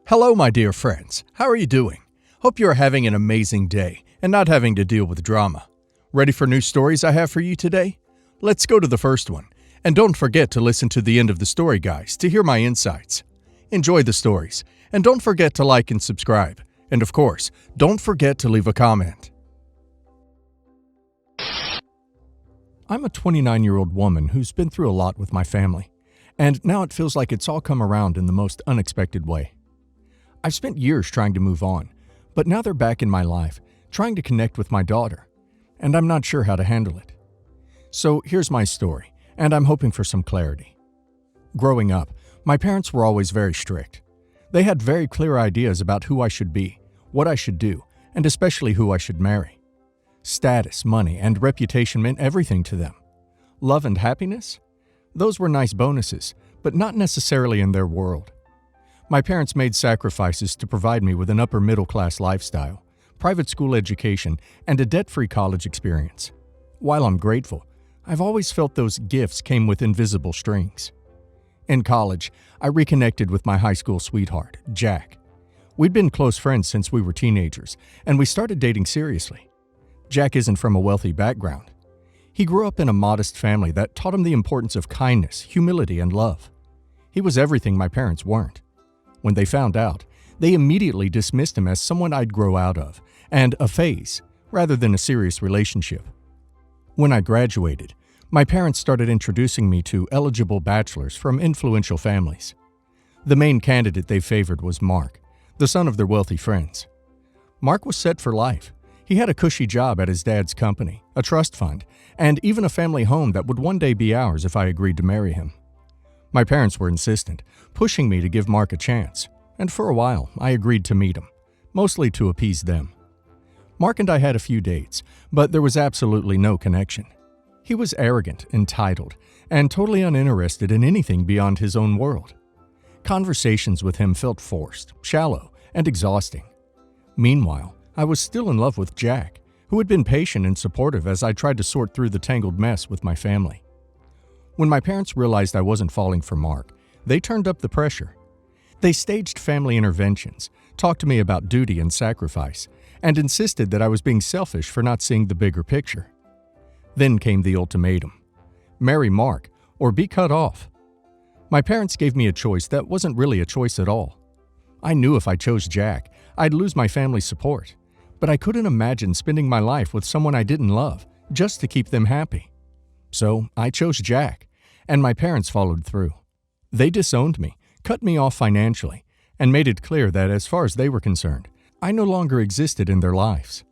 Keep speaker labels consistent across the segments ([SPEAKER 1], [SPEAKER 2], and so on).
[SPEAKER 1] Hello, my dear friends. How are you doing? Hope you are having an amazing day and not having to deal with drama. Ready for new stories I have for you today? Let's go to the first one. And don't forget to listen to the end of the story, guys, to hear my insights. Enjoy the stories, and don't forget to like and subscribe. And of course, don't forget to leave a comment. I'm a 29-year-old woman who's been through a lot with my family, and now it feels like it's all come around in the most unexpected way. I've spent years trying to move on, but now they're back in my life, trying to connect with my daughter, and I'm not sure how to handle it. So here's my story, and I'm hoping for some clarity. Growing up, my parents were always very strict. They had very clear ideas about who I should be, what I should do, and especially who I should marry. Status, money, and reputation meant everything to them. Love and happiness? Those were nice bonuses, but not necessarily in their world. My parents made sacrifices to provide me with an upper-middle-class lifestyle, private school education, and a debt-free college experience. While I'm grateful, I've always felt those gifts came with invisible strings. In college, I reconnected with my high school sweetheart, Jack. We'd been close friends since we were teenagers, and we started dating seriously. Jack isn't from a wealthy background. He grew up in a modest family that taught him the importance of kindness, humility, and love. He was everything my parents weren't. When they found out, they immediately dismissed him as someone I'd grow out of, and a phase, rather than a serious relationship. When I graduated, my parents started introducing me to eligible bachelors from influential families. The main candidate they favored was Mark, the son of their wealthy friends. Mark was set for life. He had a cushy job at his dad's company, a trust fund, and even a family home that would one day be ours if I agreed to marry him. My parents were insistent, pushing me to give Mark a chance, and for a while I agreed to meet him, mostly to appease them. Mark and I had a few dates, but there was absolutely no connection. He was arrogant, entitled, and totally uninterested in anything beyond his own world. Conversations with him felt forced, shallow, and exhausting. Meanwhile, I was still in love with Jack, who had been patient and supportive as I tried to sort through the tangled mess with my family. When my parents realized I wasn't falling for Mark, they turned up the pressure. They staged family interventions, talked to me about duty and sacrifice, and insisted that I was being selfish for not seeing the bigger picture. Then came the ultimatum: marry Mark or be cut off. My parents gave me a choice that wasn't really a choice at all. I knew if I chose Jack, I'd lose my family's support, but I couldn't imagine spending my life with someone I didn't love just to keep them happy. So I chose Jack, and my parents followed through. They disowned me, cut me off financially, and made it clear that as far as they were concerned, I no longer existed in their lives.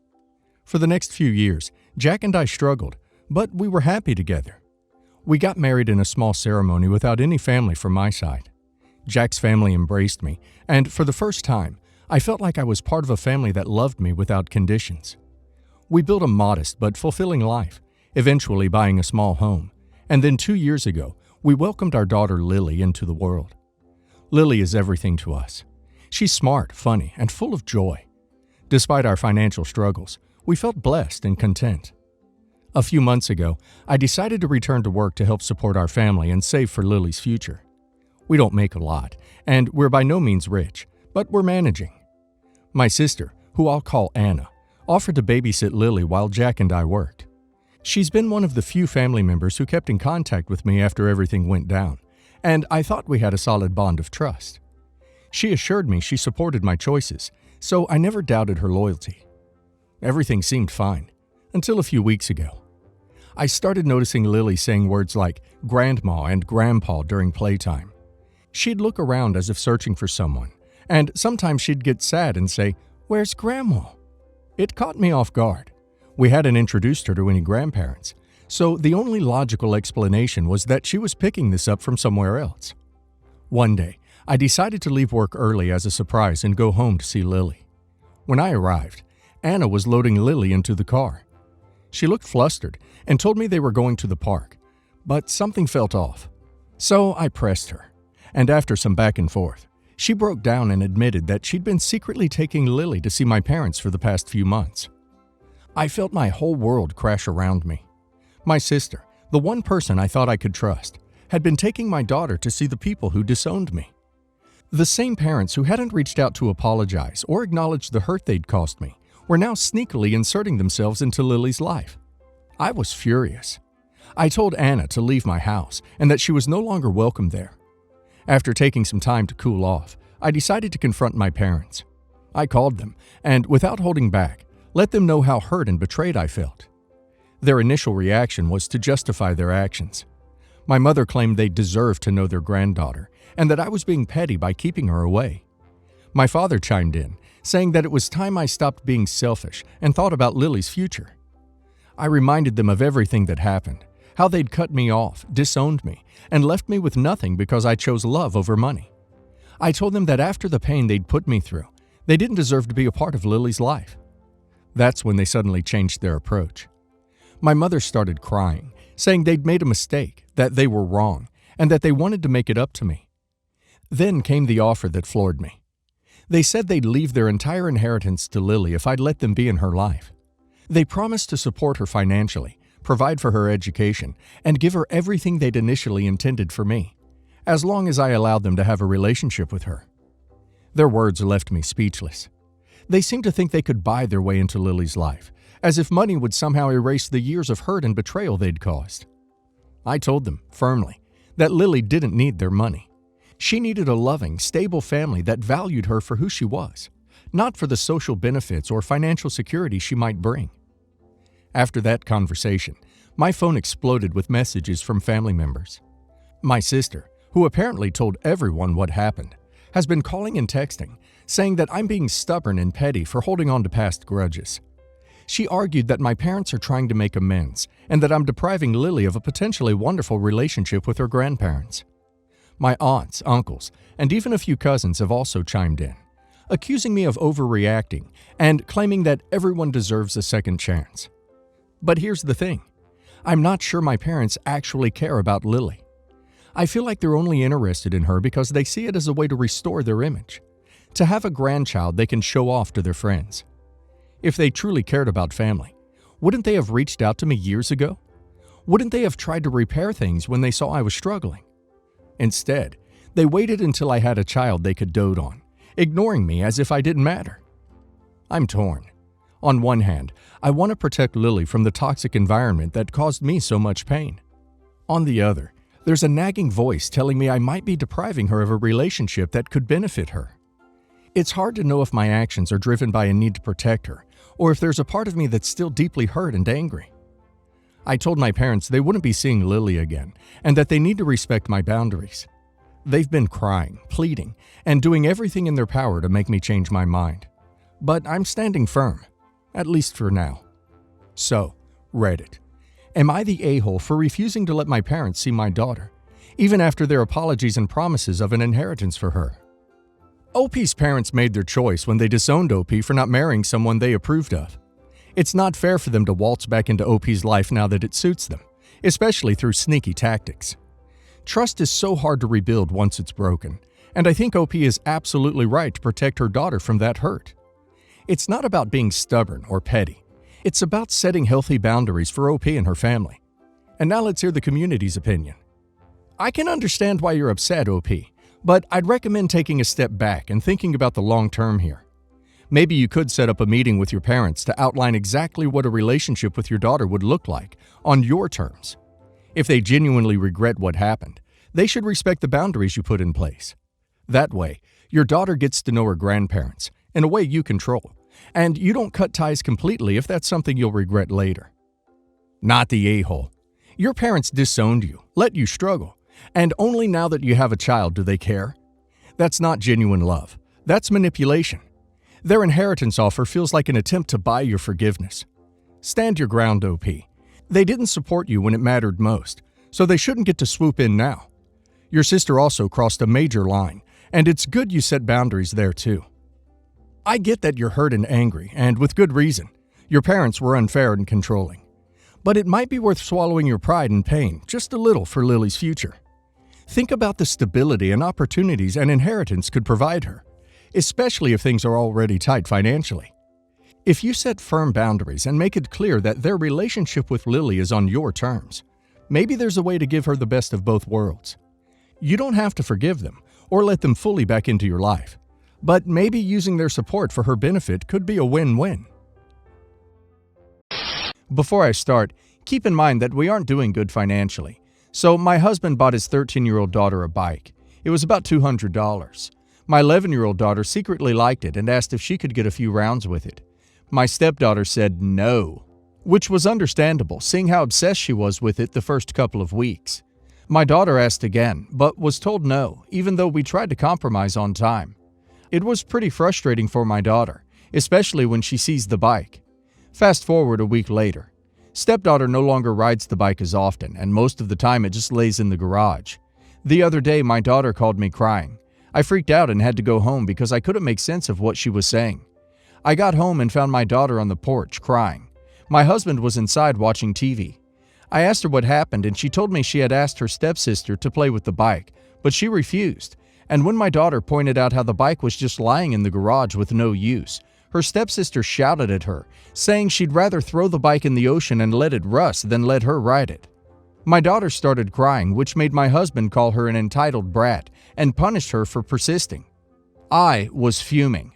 [SPEAKER 1] For the next few years, Jack and I struggled, but we were happy together. We got married in a small ceremony without any family from my side. Jack's family embraced me, and for the first time, I felt like I was part of a family that loved me without conditions. We built a modest but fulfilling life, eventually buying a small home, and then 2 years ago, we welcomed our daughter Lily into the world. Lily is everything to us. She's smart, funny, and full of joy. Despite our financial struggles, we felt blessed and content. A few months ago, I decided to return to work to help support our family and save for Lily's future. We don't make a lot, and we're by no means rich, but we're managing. My sister, who I'll call Anna, offered to babysit Lily while Jack and I worked. She's been one of the few family members who kept in contact with me after everything went down, and I thought we had a solid bond of trust. She assured me she supported my choices, so I never doubted her loyalty. Everything seemed fine, until a few weeks ago. I started noticing Lily saying words like grandma and grandpa during playtime. She'd look around as if searching for someone, and sometimes she'd get sad and say, "Where's Grandma?" It caught me off guard. We hadn't introduced her to any grandparents, so the only logical explanation was that she was picking this up from somewhere else. One day, I decided to leave work early as a surprise and go home to see Lily. When I arrived, Anna was loading Lily into the car. She looked flustered and told me they were going to the park, but something felt off. So I pressed her, and after some back and forth, she broke down and admitted that she'd been secretly taking Lily to see my parents for the past few months. I felt my whole world crash around me. My sister, the one person I thought I could trust, had been taking my daughter to see the people who disowned me. The same parents who hadn't reached out to apologize or acknowledge the hurt they'd caused me were now sneakily inserting themselves into Lily's life. I was furious. I told Anna to leave my house and that she was no longer welcome there. After taking some time to cool off, I decided to confront my parents. I called them and, without holding back, let them know how hurt and betrayed I felt. Their initial reaction was to justify their actions. My mother claimed they deserved to know their granddaughter and that I was being petty by keeping her away. My father chimed in, saying that it was time I stopped being selfish and thought about Lily's future. I reminded them of everything that happened, how they'd cut me off, disowned me, and left me with nothing because I chose love over money. I told them that after the pain they'd put me through, they didn't deserve to be a part of Lily's life. That's when they suddenly changed their approach. My mother started crying, saying they'd made a mistake, that they were wrong, and that they wanted to make it up to me. Then came the offer that floored me. They said they'd leave their entire inheritance to Lily if I'd let them be in her life. They promised to support her financially, provide for her education, and give her everything they'd initially intended for me, as long as I allowed them to have a relationship with her. Their words left me speechless. They seemed to think they could buy their way into Lily's life, as if money would somehow erase the years of hurt and betrayal they'd caused. I told them, firmly, that Lily didn't need their money. She needed a loving, stable family that valued her for who she was, not for the social benefits or financial security she might bring. After that conversation, my phone exploded with messages from family members. My sister, who apparently told everyone what happened, has been calling and texting, saying that I'm being stubborn and petty for holding on to past grudges. She argued that my parents are trying to make amends and that I'm depriving Lily of a potentially wonderful relationship with her grandparents. My aunts, uncles, and even a few cousins have also chimed in, accusing me of overreacting and claiming that everyone deserves a second chance. But here's the thing. I'm not sure my parents actually care about Lily. I feel like they're only interested in her because they see it as a way to restore their image, to have a grandchild they can show off to their friends. If they truly cared about family, wouldn't they have reached out to me years ago? Wouldn't they have tried to repair things when they saw I was struggling? Instead, they waited until I had a child they could dote on, ignoring me as if I didn't matter. I'm torn. On one hand, I want to protect Lily from the toxic environment that caused me so much pain. On the other, there's a nagging voice telling me I might be depriving her of a relationship that could benefit her. It's hard to know if my actions are driven by a need to protect her, or if there's a part of me that's still deeply hurt and angry. I told my parents they wouldn't be seeing Lily again, and that they need to respect my boundaries. They've been crying, pleading, and doing everything in their power to make me change my mind. But I'm standing firm, at least for now. So, Reddit. Am I the a-hole for refusing to let my parents see my daughter, even after their apologies and promises of an inheritance for her? OP's parents made their choice when they disowned OP for not marrying someone they approved of. It's not fair for them to waltz back into OP's life now that it suits them, especially through sneaky tactics. Trust is so hard to rebuild once it's broken, and I think OP is absolutely right to protect her daughter from that hurt. It's not about being stubborn or petty. It's about setting healthy boundaries for OP and her family. And now let's hear the community's opinion. I can understand why you're upset, OP, but I'd recommend taking a step back and thinking about the long term here. Maybe you could set up a meeting with your parents to outline exactly what a relationship with your daughter would look like on your terms. If they genuinely regret what happened, they should respect the boundaries you put in place. That way, your daughter gets to know her grandparents in a way you control, and you don't cut ties completely if that's something you'll regret later. Not the a-hole. Your parents disowned you, let you struggle, and only now that you have a child do they care. That's not genuine love. That's manipulation. Their inheritance offer feels like an attempt to buy your forgiveness. Stand your ground, OP. They didn't support you when it mattered most, so they shouldn't get to swoop in now. Your sister also crossed a major line, and it's good you set boundaries there too. I get that you're hurt and angry, and with good reason. Your parents were unfair and controlling. But it might be worth swallowing your pride and pain just a little for Lily's future. Think about the stability and opportunities an inheritance could provide her, especially if things are already tight financially. If you set firm boundaries and make it clear that their relationship with Lily is on your terms, maybe there's a way to give her the best of both worlds. You don't have to forgive them or let them fully back into your life. But maybe using their support for her benefit could be a win-win. Before I start, keep in mind that we aren't doing good financially. So my husband bought his 13-year-old daughter a bike. It was about $200. My 11-year-old daughter secretly liked it and asked if she could get a few rounds with it. My stepdaughter said no, which was understandable, seeing how obsessed she was with it the first couple of weeks. My daughter asked again, but was told no, even though we tried to compromise on time. It was pretty frustrating for my daughter, especially when she sees the bike. Fast forward a week later. Stepdaughter no longer rides the bike as often, and most of the time it just lays in the garage. The other day, my daughter called me crying. I freaked out and had to go home because I couldn't make sense of what she was saying. I got home and found my daughter on the porch crying. My husband was inside watching TV. I asked her what happened, and she told me she had asked her stepsister to play with the bike, but she refused. And when my daughter pointed out how the bike was just lying in the garage with no use, her stepsister shouted at her, saying she'd rather throw the bike in the ocean and let it rust than let her ride it. My daughter started crying, which made my husband call her an entitled brat and punished her for persisting. I was fuming.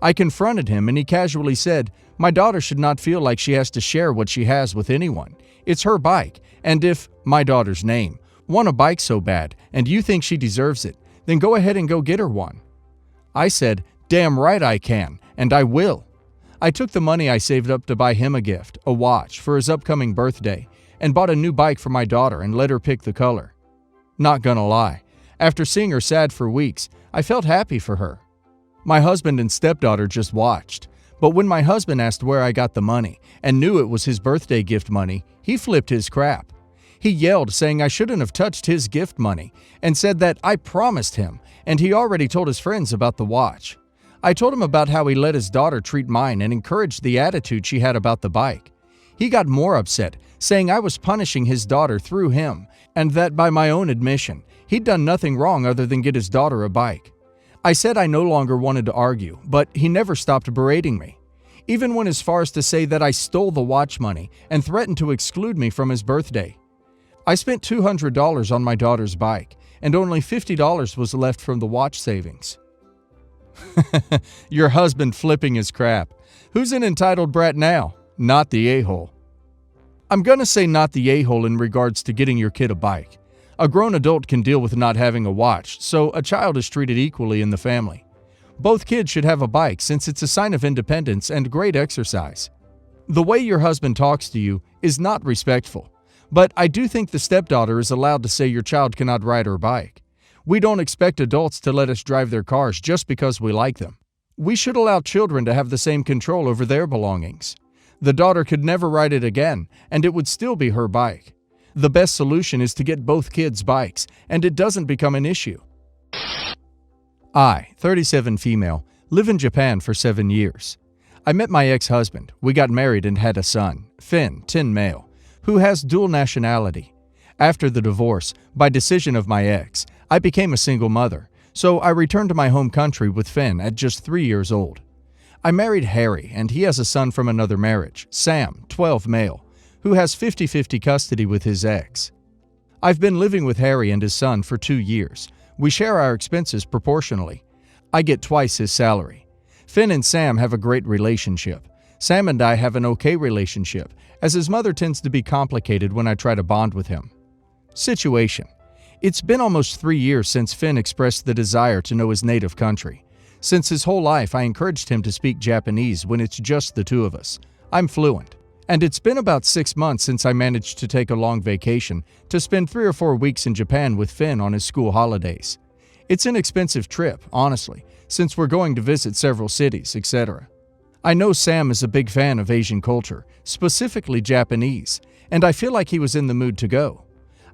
[SPEAKER 1] I confronted him and he casually said, "My daughter should not feel like she has to share what she has with anyone. It's her bike, and if, my daughter's name, want a bike so bad and you think she deserves it, then go ahead and go get her one." I said, "Damn right I can, and I will." I took the money I saved up to buy him a gift, a watch, for his upcoming birthday, and bought a new bike for my daughter and let her pick the color. Not gonna lie, after seeing her sad for weeks, I felt happy for her. My husband and stepdaughter just watched, but when my husband asked where I got the money and knew it was his birthday gift money, he flipped his crap. He yelled, saying I shouldn't have touched his gift money, and said that I promised him, and he already told his friends about the watch. I told him about how he let his daughter treat mine and encouraged the attitude she had about the bike. He got more upset, saying I was punishing his daughter through him, and that by my own admission, he'd done nothing wrong other than get his daughter a bike. I said I no longer wanted to argue, but he never stopped berating me. Even went as far as to say that I stole the watch money and threatened to exclude me from his birthday. I spent $200 on my daughter's bike, and only $50 was left from the watch savings. Your husband flipping his crap. Who's an entitled brat now? Not the a-hole. I'm gonna say not the a-hole in regards to getting your kid a bike. A grown adult can deal with not having a watch, so a child is treated equally in the family. Both kids should have a bike since it's a sign of independence and great exercise. The way your husband talks to you is not respectful, but I do think the stepdaughter is allowed to say your child cannot ride her bike. We don't expect adults to let us drive their cars just because we like them. We should allow children to have the same control over their belongings. The daughter could never ride it again, and it would still be her bike. The best solution is to get both kids bikes, and it doesn't become an issue. I, 37 female, live in Japan for 7 years. I met my ex-husband. We got married and had a son, Finn, 10 male, who has dual nationality. After the divorce, by decision of my ex, I became a single mother, so I returned to my home country with Finn at just 3 years old. I married Harry, and he has a son from another marriage, Sam, 12 male, who has 50-50 custody with his ex. I've been living with Harry and his son for 2 years. We share our expenses proportionally. I get twice his salary. Finn and Sam have a great relationship. Sam and I have an okay relationship, as his mother tends to be complicated when I try to bond with him. Situation. It's been almost 3 years since Finn expressed the desire to know his native country. Since his whole life, I encouraged him to speak Japanese when it's just the two of us. I'm fluent. And it's been about 6 months since I managed to take a long vacation to spend 3 or 4 weeks in Japan with Finn on his school holidays. It's an expensive trip, honestly, since we're going to visit several cities, etc. I know Sam is a big fan of Asian culture, specifically Japanese, and I feel like he was in the mood to go.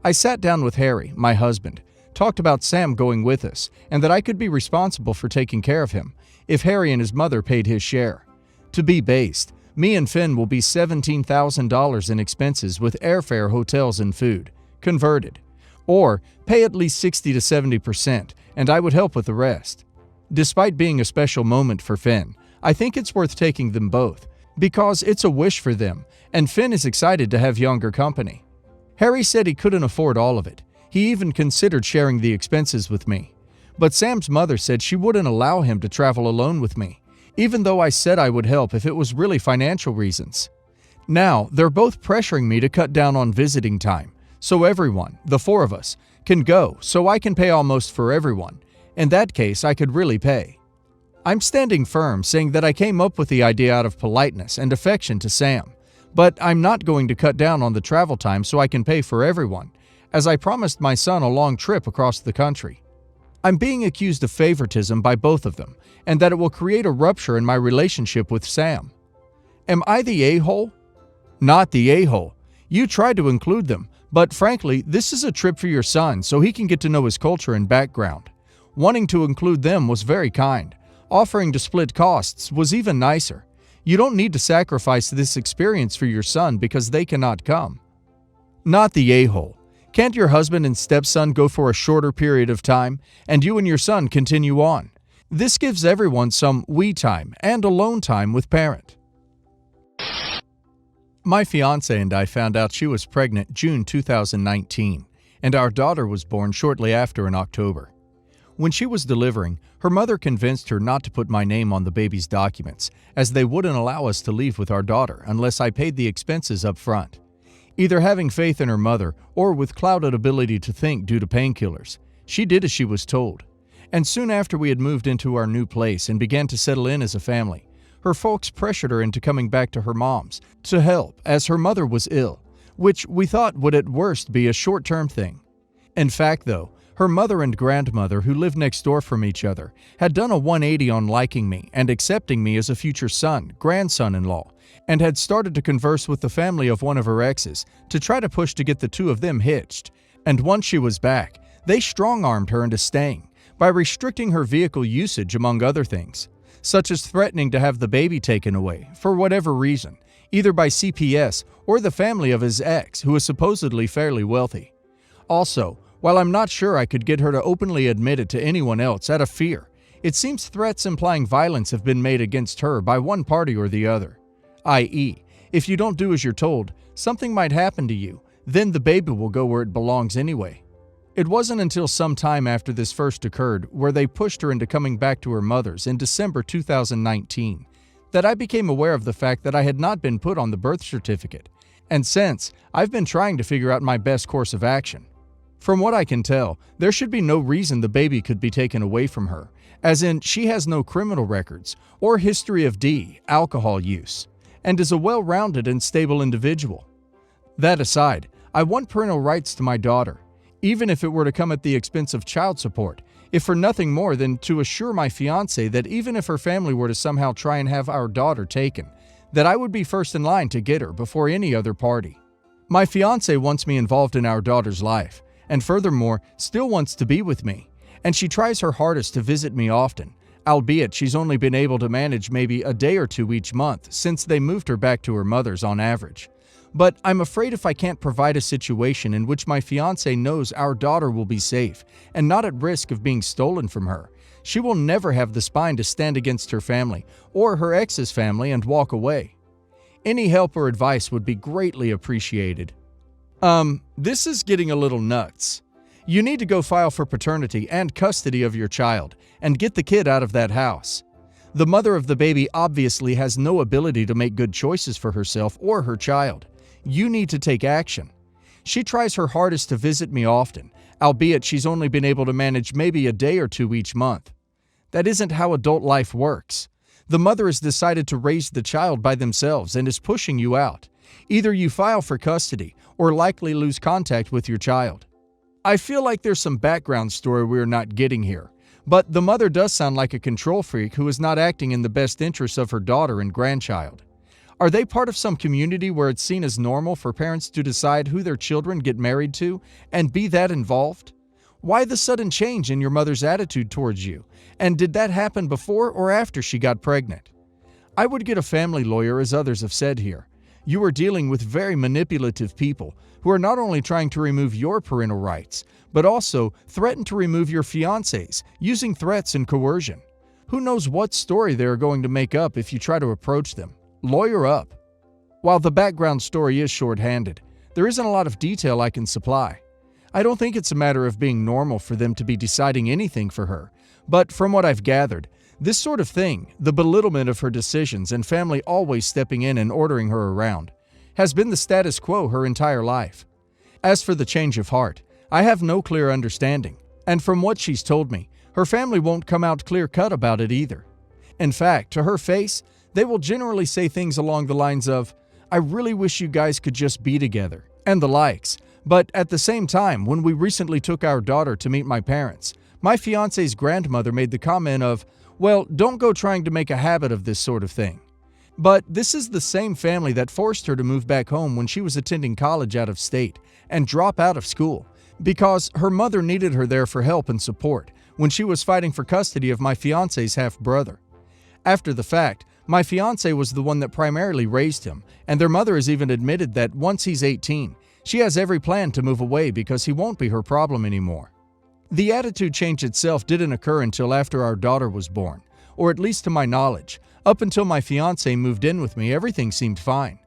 [SPEAKER 1] I sat down with Harry, my husband, talked about Sam going with us, and that I could be responsible for taking care of him if Harry and his mother paid his share. To be based, me and Finn will be $17,000 in expenses with airfare, hotels, and food, converted. Or pay at least 60 to 70%, and I would help with the rest. Despite being a special moment for Finn, I think it's worth taking them both, because it's a wish for them, and Finn is excited to have younger company. Harry said he couldn't afford all of it. He even considered sharing the expenses with me. but Sam's mother said she wouldn't allow him to travel alone with me, even though I said I would help if it was really financial reasons. Now, they're both pressuring me to cut down on visiting time, so everyone, the four of us, can go so I can pay almost for everyone. In that case, I could really pay. I'm standing firm, saying that I came up with the idea out of politeness and affection to Sam, but I'm not going to cut down on the travel time so I can pay for everyone, as I promised my son a long trip across the country. I'm being accused of favoritism by both of them, and that it will create a rupture in my relationship with Sam. Am I the a-hole? Not the a-hole. You tried to include them, but frankly, this is a trip for your son so he can get to know his culture and background. Wanting to include them was very kind. Offering to split costs was even nicer. You don't need to sacrifice this experience for your son because they cannot come. Not the a-hole. Can't your husband and stepson go for a shorter period of time, and you and your son continue on? This gives everyone some we time and alone time with parent. My fiancée and I found out she was pregnant June 2019, and our daughter was born shortly after in October. When she was delivering, her mother convinced her not to put my name on the baby's documents, as they wouldn't allow us to leave with our daughter unless I paid the expenses up front. Either having faith in her mother or with clouded ability to think due to painkillers, she did as she was told. And soon after we had moved into our new place and began to settle in as a family, her folks pressured her into coming back to her mom's to help as her mother was ill, which we thought would at worst be a short-term thing. In fact, though, her mother and grandmother, who lived next door from each other, had done a 180 on liking me and accepting me as a future son, grandson-in-law, and had started to converse with the family of one of her exes to try to push to get the two of them hitched. And once she was back, they strong-armed her into staying by restricting her vehicle usage, among other things, such as threatening to have the baby taken away for whatever reason, either by CPS or the family of his ex, who is supposedly fairly wealthy. Also, while I'm not sure I could get her to openly admit it to anyone else out of fear, it seems threats implying violence have been made against her by one party or the other. I.e., if you don't do as you're told, something might happen to you, then the baby will go where it belongs anyway. It wasn't until some time after this first occurred, where they pushed her into coming back to her mother's in December 2019, that I became aware of the fact that I had not been put on the birth certificate, and since, I've been trying to figure out my best course of action. From what I can tell, there should be no reason the baby could be taken away from her, as in she has no criminal records or history of alcohol use, and is a well-rounded and stable individual. That aside, I want parental rights to my daughter, even if it were to come at the expense of child support, if for nothing more than to assure my fiancé that even if her family were to somehow try and have our daughter taken, that I would be first in line to get her before any other party. My fiancé wants me involved in our daughter's life, and furthermore, still wants to be with me, and she tries her hardest to visit me often, albeit she's only been able to manage maybe a day or two each month since they moved her back to her mother's on average. But I'm afraid if I can't provide a situation in which my fiancé knows our daughter will be safe and not at risk of being stolen from her, she will never have the spine to stand against her family or her ex's family and walk away. Any help or advice would be greatly appreciated. This is getting a little nuts. You need to go file for paternity and custody of your child and get the kid out of that house. The mother of the baby obviously has no ability to make good choices for herself or her child. You need to take action. She tries her hardest to visit me often, albeit she's only been able to manage maybe a day or two each month. That isn't how adult life works. The mother has decided to raise the child by themselves and is pushing you out. Either you file for custody or likely lose contact with your child. I feel like there's some background story we're not getting here, but the mother does sound like a control freak who is not acting in the best interests of her daughter and grandchild. Are they part of some community where it's seen as normal for parents to decide who their children get married to and be that involved? Why the sudden change in your mother's attitude towards you? And did that happen before or after she got pregnant? I would get a family lawyer, as others have said here. You are dealing with very manipulative people who are not only trying to remove your parental rights, but also threaten to remove your fiancé's using threats and coercion. Who knows what story they are going to make up if you try to approach them? Lawyer up. While the background story is short-handed, there isn't a lot of detail I can supply. I don't think it's a matter of being normal for them to be deciding anything for her, but from what I've gathered, this sort of thing, the belittlement of her decisions and family always stepping in and ordering her around, has been the status quo her entire life. As for the change of heart, I have no clear understanding, and from what she's told me, her family won't come out clear-cut about it either. In fact, to her face, they will generally say things along the lines of, "I really wish you guys could just be together," and the likes. But at the same time, when we recently took our daughter to meet my parents, my fiance's grandmother made the comment of, "Well, don't go trying to make a habit of this sort of thing." But this is the same family that forced her to move back home when she was attending college out of state and drop out of school because her mother needed her there for help and support when she was fighting for custody of my fiance's half-brother. After the fact, my fiance was the one that primarily raised him, and their mother has even admitted that once he's 18, she has every plan to move away because he won't be her problem anymore. The attitude change itself didn't occur until after our daughter was born, or at least to my knowledge. Up until my fiance moved in with me, everything seemed fine.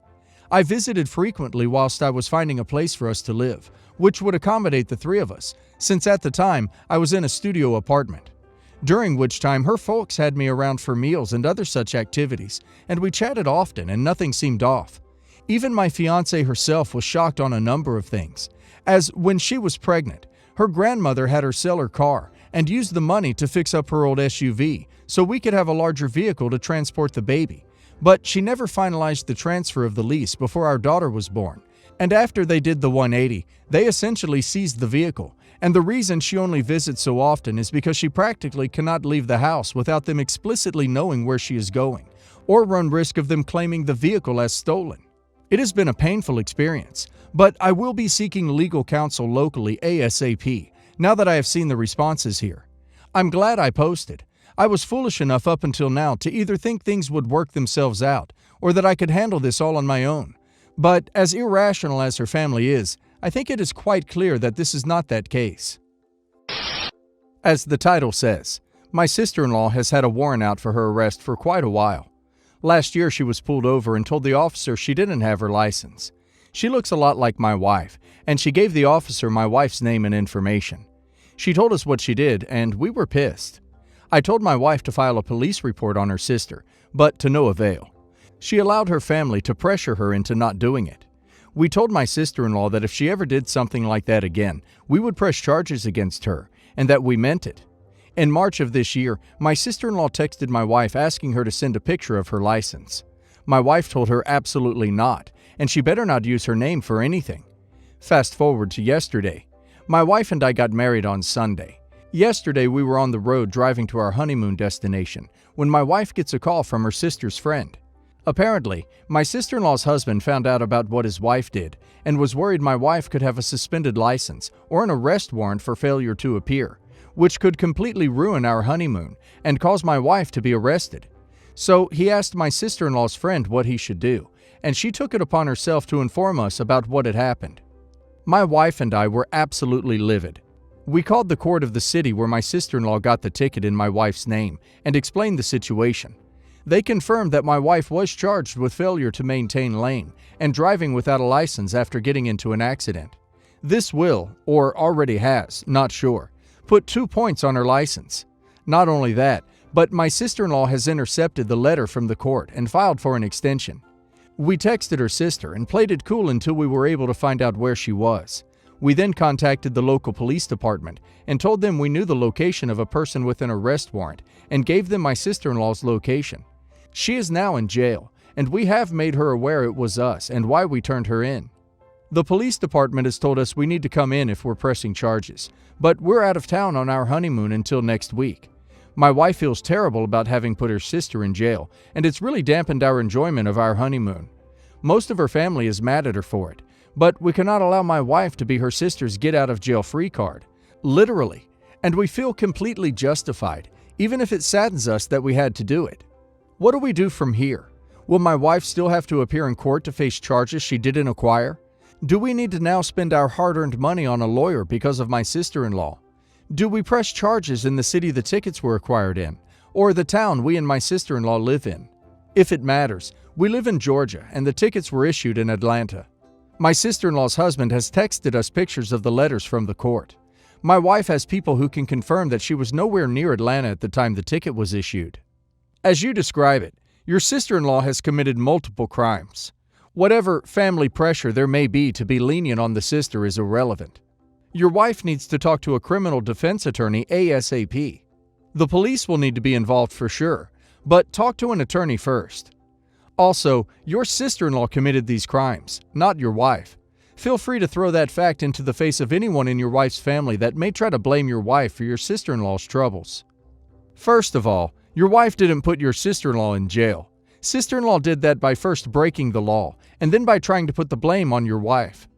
[SPEAKER 1] I visited frequently whilst I was finding a place for us to live, which would accommodate the three of us, since at the time I was in a studio apartment. During which time her folks had me around for meals and other such activities, and we chatted often and nothing seemed off. Even my fiancée herself was shocked on a number of things, as when she was pregnant, her grandmother had her sell her car and use the money to fix up her old SUV so we could have a larger vehicle to transport the baby. But she never finalized the transfer of the lease before our daughter was born, and after they did the 180, they essentially seized the vehicle. And the reason she only visits so often is because she practically cannot leave the house without them explicitly knowing where she is going, or run risk of them claiming the vehicle as stolen. It has been a painful experience, but I will be seeking legal counsel locally ASAP now that I have seen the responses here. I'm glad I posted. I was foolish enough up until now to either think things would work themselves out or that I could handle this all on my own. But as irrational as her family is, I think it is quite clear that this is not that case. As the title says, my sister-in-law has had a warrant out for her arrest for quite a while. Last year she was pulled over and told the officer she didn't have her license. She looks a lot like my wife, and she gave the officer my wife's name and information. She told us what she did, and we were pissed. I told my wife to file a police report on her sister, but to no avail. She allowed her family to pressure her into not doing it. We told my sister-in-law that if she ever did something like that again, we would press charges against her, and that we meant it. In March of this year, my sister-in-law texted my wife asking her to send a picture of her license. My wife told her absolutely not, and she better not use her name for anything. Fast forward to yesterday. My wife and I got married on Sunday. Yesterday we were on the road driving to our honeymoon destination when my wife gets a call from her sister's friend. Apparently, my sister-in-law's husband found out about what his wife did and was worried my wife could have a suspended license or an arrest warrant for failure to appear, which could completely ruin our honeymoon and cause my wife to be arrested. So he asked my sister-in-law's friend what he should do, and she took it upon herself to inform us about what had happened. My wife and I were absolutely livid. We called the court of the city where my sister-in-law got the ticket in my wife's name and explained the situation. They confirmed that my wife was charged with failure to maintain lane and driving without a license after getting into an accident. This will, or already has, not sure, put 2 points on her license. Not only that, but my sister-in-law has intercepted the letter from the court and filed for an extension. We texted her sister and played it cool until we were able to find out where she was. We then contacted the local police department and told them we knew the location of a person with an arrest warrant and gave them my sister-in-law's location. She is now in jail, and we have made her aware it was us and why we turned her in. The police department has told us we need to come in if we're pressing charges, but we're out of town on our honeymoon until next week. My wife feels terrible about having put her sister in jail, and it's really dampened our enjoyment of our honeymoon. Most of her family is mad at her for it, but we cannot allow my wife to be her sister's get-out-of-jail-free card. Literally. And we feel completely justified, even if it saddens us that we had to do it. What do we do from here? Will my wife still have to appear in court to face charges she didn't acquire? Do we need to now spend our hard-earned money on a lawyer because of my sister-in-law? Do we press charges in the city the tickets were acquired in, or the town we and my sister-in-law live in? If it matters, we live in Georgia and the tickets were issued in Atlanta. My sister-in-law's husband has texted us pictures of the letters from the court. My wife has people who can confirm that she was nowhere near Atlanta at the time the ticket was issued. As you describe it, your sister-in-law has committed multiple crimes. Whatever family pressure there may be to be lenient on the sister is irrelevant. Your wife needs to talk to a criminal defense attorney ASAP. The police will need to be involved for sure, but talk to an attorney first. Also, your sister-in-law committed these crimes, not your wife. Feel free to throw that fact into the face of anyone in your wife's family that may try to blame your wife for your sister-in-law's troubles. First of all, your wife didn't put your sister-in-law in jail. Sister-in-law did that by first breaking the law, and then by trying to put the blame on your wife.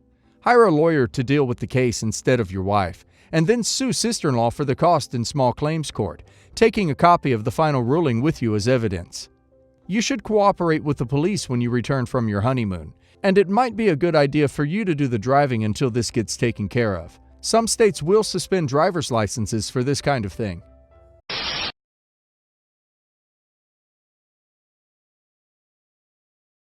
[SPEAKER 1] Hire a lawyer to deal with the case instead of your wife, and then sue sister-in-law for the cost in small claims court, taking a copy of the final ruling with you as evidence. You should cooperate with the police when you return from your honeymoon, and it might be a good idea for you to do the driving until this gets taken care of. Some states will suspend driver's licenses for this kind of thing.